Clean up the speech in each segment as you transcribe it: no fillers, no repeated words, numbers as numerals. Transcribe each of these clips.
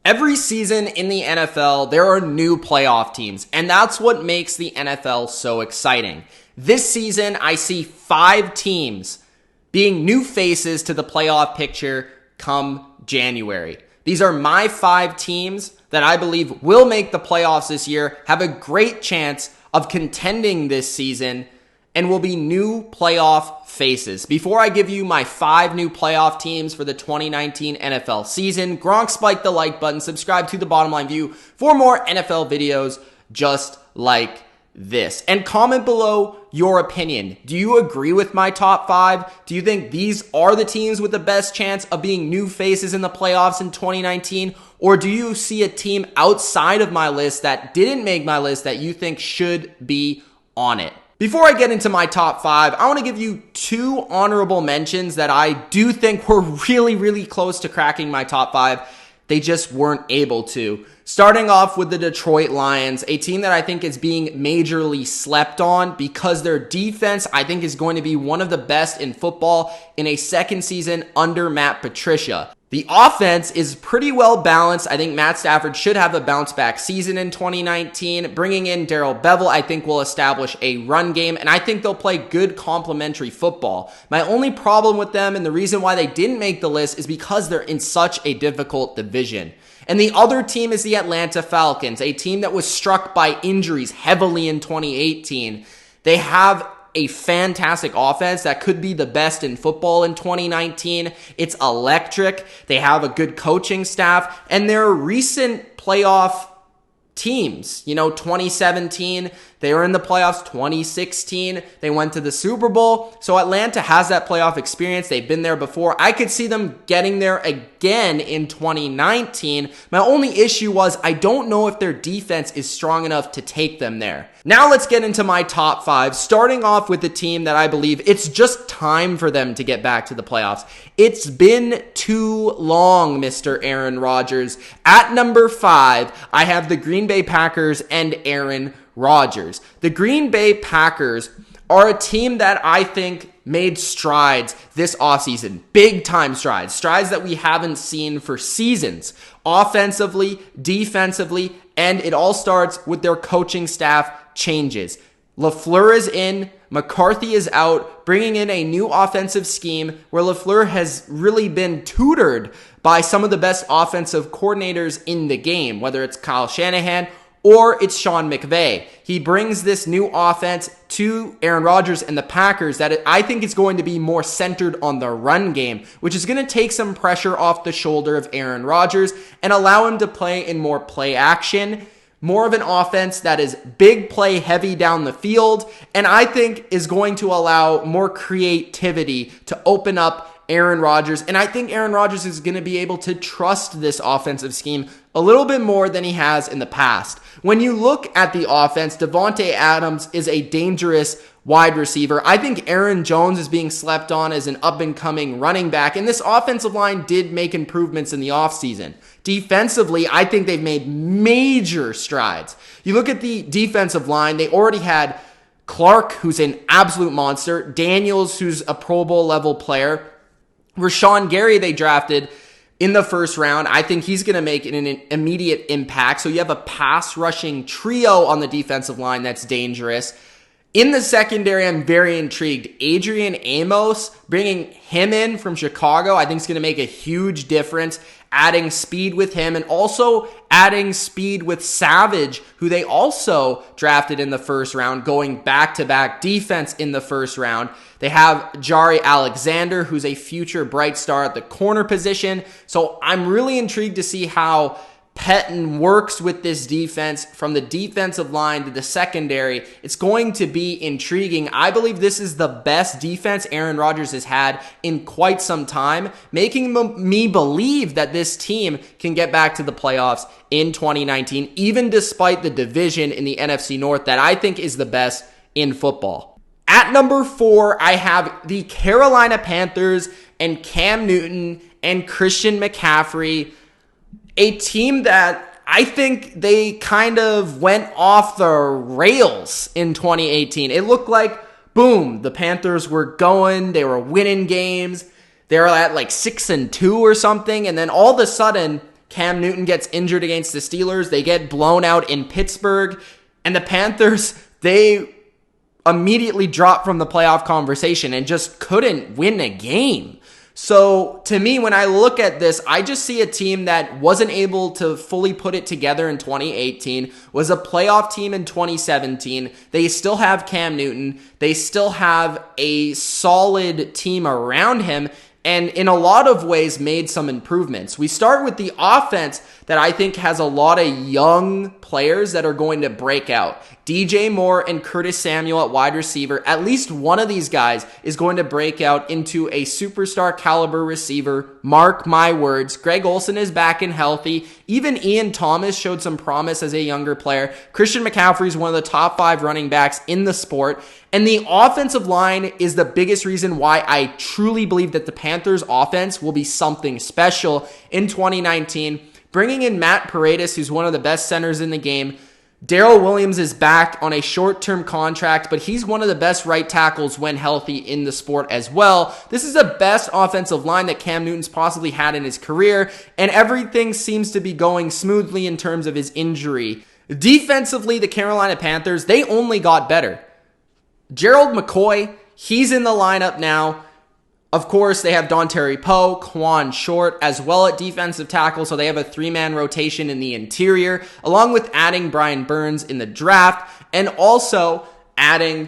Every season in the NFL, there are new playoff teams, and that's what makes the NFL so exciting. This season, I see 5 teams being new faces to the playoff picture come January. These are my 5 teams that I believe will make the playoffs this year, have a great chance of contending this season, and will be new playoff faces. Before I give you my 5 new playoff teams for the 2019 NFL season, Gronk, spike the like button, subscribe to The Bottom Line View for more NFL videos just like this. And comment below your opinion. Do you agree with my top 5? Do you think these are the teams with the best chance of being new faces in the playoffs in 2019? Or do you see a team outside of my list that didn't make my list that you think should be on it? Before I get into my top 5, I want to give you 2 honorable mentions that I do think were really close to cracking my top 5. They just weren't able to. Starting off with the Detroit Lions, a team that I think is being majorly slept on because their defense, I think, is going to be one of the best in football in a second season under Matt Patricia. The offense is pretty well balanced. I think Matt Stafford should have a bounce back season in 2019. Bringing in Darrell Bevell, I think, will establish a run game, and I think they'll play good complementary football. My only problem with them, and the reason why they didn't make the list, is because they're in such a difficult division. And the other team is the Atlanta Falcons, a team that was struck by injuries heavily in 2018. They have a fantastic offense that could be the best in football in 2019. It's electric. They have a good coaching staff, and their recent playoff teams, 2017, they were in the playoffs. 2016, they went to the Super Bowl. So Atlanta has that playoff experience. They've been there before. I could see them getting there again in 2019. My only issue was I don't know if their defense is strong enough to take them there. Now let's get into my top 5, starting off with the team that I believe it's just time for them to get back to the playoffs. It's been too long, Mr. Aaron Rodgers. At number 5, I have the Green Bay Packers and Aaron Rodgers. The Green Bay Packers are a team that I think made strides this offseason. Big time strides. Strides that we haven't seen for seasons. Offensively, defensively, and it all starts with their coaching staff changes. LaFleur is in, McCarthy is out, bringing in a new offensive scheme where LaFleur has really been tutored by some of the best offensive coordinators in the game, whether it's Kyle Shanahan or it's Sean McVay. He brings this new offense to Aaron Rodgers and the Packers that I think is going to be more centered on the run game, which is going to take some pressure off the shoulder of Aaron Rodgers and allow him to play in more play action, more of an offense that is big play heavy down the field, and I think is going to allow more creativity to open up Aaron Rodgers. And I think Aaron Rodgers is going to be able to trust this offensive scheme a little bit more than he has in the past. When you look at the offense, Devontae Adams is a dangerous wide receiver. I think Aaron Jones is being slept on as an up-and-coming running back, and this offensive line did make improvements in the offseason. Defensively, I think they've made major strides. You look at the defensive line, they already had Clark, who's an absolute monster, Daniels, who's a Pro Bowl level player, Rashawn Gary they drafted in the first round. I think he's going to make an immediate impact. So you have a pass rushing trio on the defensive line that's dangerous. In the secondary, I'm very intrigued. Adrian Amos, bringing him in from Chicago, I think is going to make a huge difference, adding speed with him and also adding speed with Savage, who they also drafted in the first round, going back-to-back defense in the first round. They have Jari Alexander, who's a future bright star at the corner position. So I'm really intrigued to see how Pettin works with this defense from the defensive line to the secondary. It's going to be intriguing. I believe this is the best defense Aaron Rodgers has had in quite some time, making me believe that this team can get back to the playoffs in 2019, even despite the division in the NFC North that I think is the best in football. At number 4, I have the Carolina Panthers and Cam Newton and Christian McCaffrey, a team that I think they kind of went off the rails in 2018. It looked like, boom, the Panthers were going, they were winning games, they were at like 6-2 or something, and then all of a sudden, Cam Newton gets injured against the Steelers. They get blown out in Pittsburgh. And the Panthers, they immediately dropped from the playoff conversation and just couldn't win a game. So to me, when I look at this, I just see a team that wasn't able to fully put it together in 2018, was a playoff team in 2017. They still have Cam Newton. They still have a solid team around him, and in a lot of ways made some improvements. We start with the offense that I think has a lot of young players that are going to break out. DJ Moore and Curtis Samuel at wide receiver. At least one of these guys is going to break out into a superstar caliber receiver. Mark my words. Greg Olsen is back and healthy. Even Ian Thomas showed some promise as a younger player. Christian McCaffrey is one of the top 5 running backs in the sport. And the offensive line is the biggest reason why I truly believe that the Panthers offense will be something special in 2019. Bringing in Matt Paredes, who's one of the best centers in the game. Darrell Williams is back on a short-term contract, but he's one of the best right tackles when healthy in the sport as well. This is the best offensive line that Cam Newton's possibly had in his career, and everything seems to be going smoothly in terms of his injury. Defensively, the Carolina Panthers, they only got better. Gerald McCoy, he's in the lineup now. Of course, they have Dontari Poe, Quan Short, as well at defensive tackle, so they have a 3-man rotation in the interior, along with adding Brian Burns in the draft, and also adding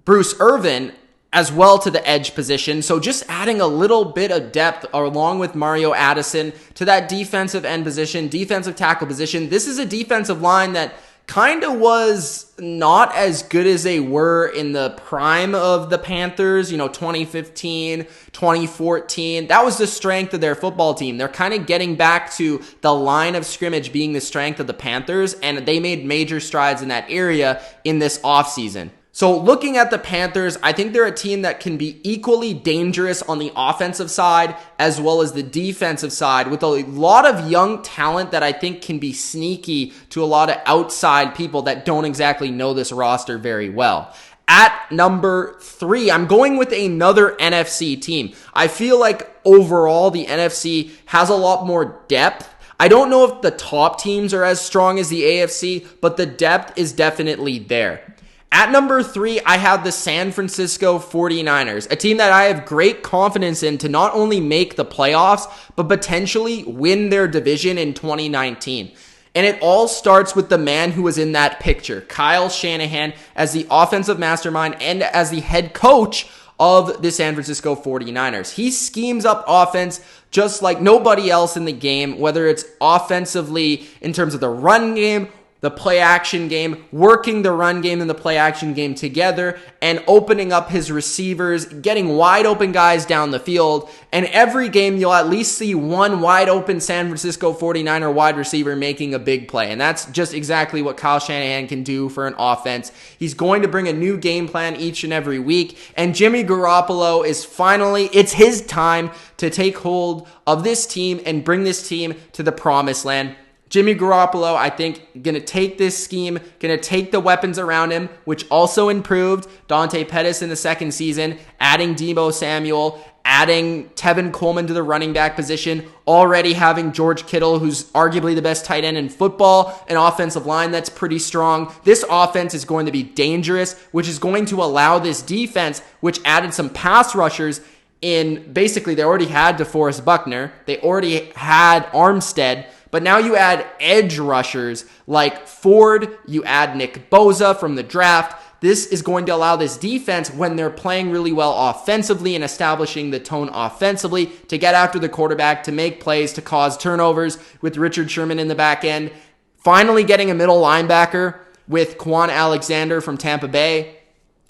Bruce Irvin as well to the edge position. So just adding a little bit of depth along with Mario Addison to that defensive end position, defensive tackle position. This is a defensive line that kind of was not as good as they were in the prime of the Panthers, 2015, 2014. That was the strength of their football team. They're kind of getting back to the line of scrimmage being the strength of the Panthers, and they made major strides in that area in this offseason. So looking at the Panthers, I think they're a team that can be equally dangerous on the offensive side as well as the defensive side, with a lot of young talent that I think can be sneaky to a lot of outside people that don't exactly know this roster very well. At number 3, I'm going with another NFC team. I feel like overall the NFC has a lot more depth. I don't know if the top teams are as strong as the AFC, but the depth is definitely there. At number 3, I have the San Francisco 49ers, a team that I have great confidence in to not only make the playoffs, but potentially win their division in 2019. And it all starts with the man who was in that picture, Kyle Shanahan, as the offensive mastermind and as the head coach of the San Francisco 49ers. He schemes up offense just like nobody else in the game, whether it's offensively in terms of the run game, the play action game, working the run game and the play action game together, and opening up his receivers, getting wide open guys down the field. And every game you'll at least see one wide open San Francisco 49er wide receiver making a big play. And that's just exactly what Kyle Shanahan can do for an offense. He's going to bring a new game plan each and every week. And Jimmy Garoppolo is finally, it's his time to take hold of this team and bring this team to the promised land. Jimmy Garoppolo, I think, going to take this scheme, going to take the weapons around him, which also improved Dante Pettis in the second season, adding Deebo Samuel, adding Tevin Coleman to the running back position, already having George Kittle, who's arguably the best tight end in football, an offensive line that's pretty strong. This offense is going to be dangerous, which is going to allow this defense, which added some pass rushers in, basically they already had DeForest Buckner, they already had Armstead, but now you add edge rushers like Ford, you add Nick Bosa from the draft. This is going to allow this defense, when they're playing really well offensively and establishing the tone offensively, to get after the quarterback, to make plays, to cause turnovers with Richard Sherman in the back end. Finally getting a middle linebacker with Quan Alexander from Tampa Bay.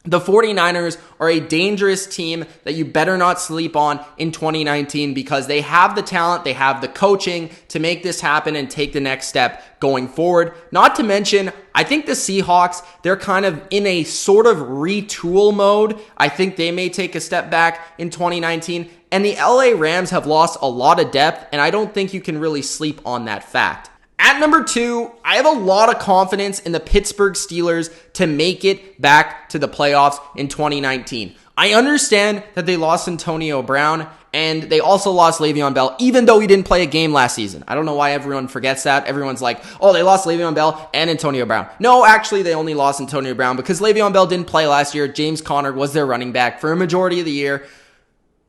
The 49ers are a dangerous team that you better not sleep on in 2019 because they have the talent, they have the coaching to make this happen and take the next step going forward. Not to mention, I think the Seahawks, they're kind of in a sort of retool mode. I think they may take a step back in 2019. And the LA Rams have lost a lot of depth, and I don't think you can really sleep on that fact. At number 2, I have a lot of confidence in the Pittsburgh Steelers to make it back to the playoffs in 2019. I understand that they lost Antonio Brown, And they also lost Le'Veon Bell, even though he didn't play a game last season. I don't know why everyone forgets that. Everyone's like, oh, they lost Le'Veon Bell and Antonio Brown. No, actually, they only lost Antonio Brown because Le'Veon Bell didn't play last year. James Conner was their running back for a majority of the year.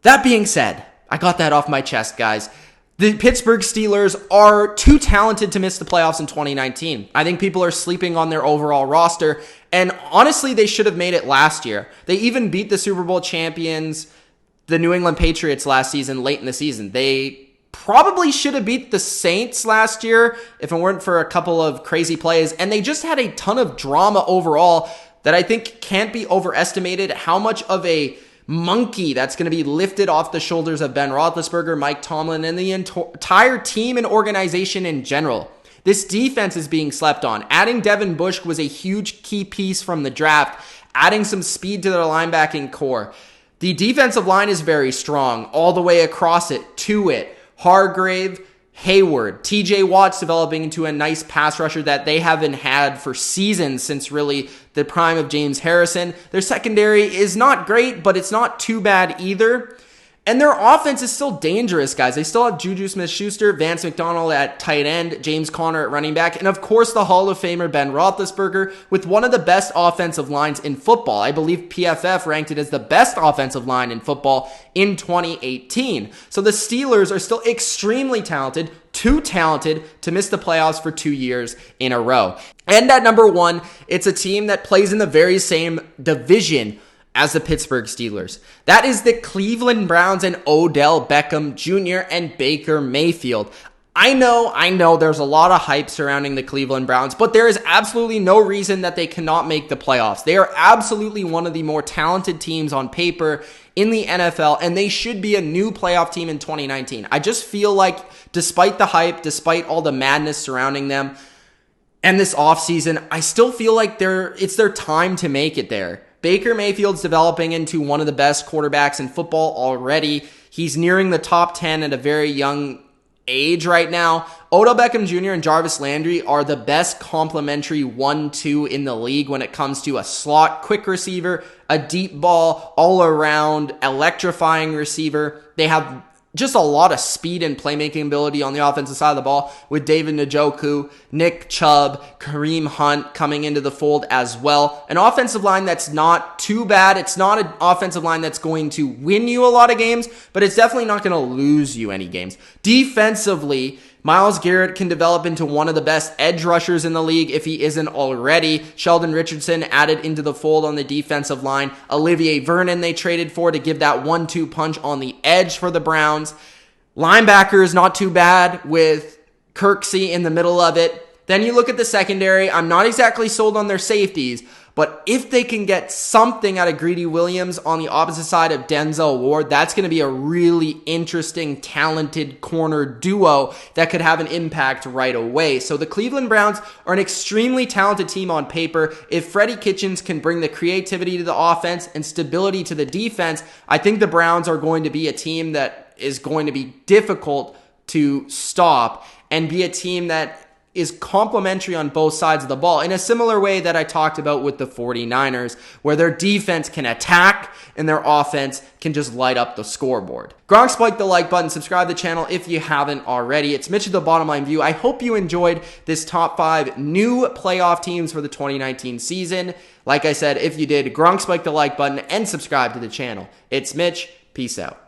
That being said, I got that off my chest, guys. The Pittsburgh Steelers are too talented to miss the playoffs in 2019. I think people are sleeping on their overall roster, and honestly, they should have made it last year. They even beat the Super Bowl champions, the New England Patriots, last season, late in the season. They probably should have beat the Saints last year if it weren't for a couple of crazy plays, and they just had a ton of drama overall that I think can't be overestimated how much of a monkey that's going to be lifted off the shoulders of Ben Roethlisberger, Mike Tomlin, and the entire team and organization in general. This defense is being slept on. Adding Devin Bush was a huge key piece from the draft, adding some speed to their linebacking core. The defensive line is very strong all the way across it, to it. Hargrave, Hayward, TJ Watt's developing into a nice pass rusher that they haven't had for seasons since really the prime of James Harrison. Their secondary is not great, but it's not too bad either. And their offense is still dangerous, guys. They still have Juju Smith-Schuster, Vance McDonald at tight end, James Conner at running back, and of course the Hall of Famer Ben Roethlisberger with one of the best offensive lines in football. I believe PFF ranked it as the best offensive line in football in 2018. So the Steelers are still extremely talented, too talented to miss the playoffs for 2 years in a row. And at number one, it's a team that plays in the very same division as the Pittsburgh Steelers. That is the Cleveland Browns and Odell Beckham Jr. and Baker Mayfield. I know there's a lot of hype surrounding the Cleveland Browns, but there is absolutely no reason that they cannot make the playoffs. They are absolutely one of the more talented teams on paper in the NFL, and they should be a new playoff team in 2019. I just feel like despite the hype, despite all the madness surrounding them and this offseason, I still feel like it's their time to make it there. Baker Mayfield's developing into one of the best quarterbacks in football already. He's nearing the top 10 at a very young age right now. Odell Beckham Jr. and Jarvis Landry are the best complementary 1-2 in the league when it comes to a slot quick receiver, a deep ball, all-around electrifying receiver. They have just a lot of speed and playmaking ability on the offensive side of the ball with David Njoku, Nick Chubb, Kareem Hunt coming into the fold as well. An offensive line that's not too bad. It's not an offensive line that's going to win you a lot of games, but it's definitely not going to lose you any games. Defensively, Myles Garrett can develop into one of the best edge rushers in the league if he isn't already. Sheldon Richardson added into the fold on the defensive line. Olivier Vernon they traded for to give that 1-2 punch on the edge for the Browns. Linebacker is not too bad with Kirksey in the middle of it. Then you look at the secondary. I'm not exactly sold on their safeties, but if they can get something out of Greedy Williams on the opposite side of Denzel Ward, that's going to be a really interesting, talented corner duo that could have an impact right away. So the Cleveland Browns are an extremely talented team on paper. If Freddie Kitchens can bring the creativity to the offense and stability to the defense, I think the Browns are going to be a team that is going to be difficult to stop and be a team that is complementary on both sides of the ball in a similar way that I talked about with the 49ers, where their defense can attack and their offense can just light up the scoreboard. Gronk, spike the like button, subscribe to the channel if you haven't already. It's Mitch of TheBottomLineView. I hope you enjoyed this top 5 new playoff teams for the 2019 season. Like I said, if you did, Gronk, spike the like button and subscribe to the channel. It's Mitch. Peace out.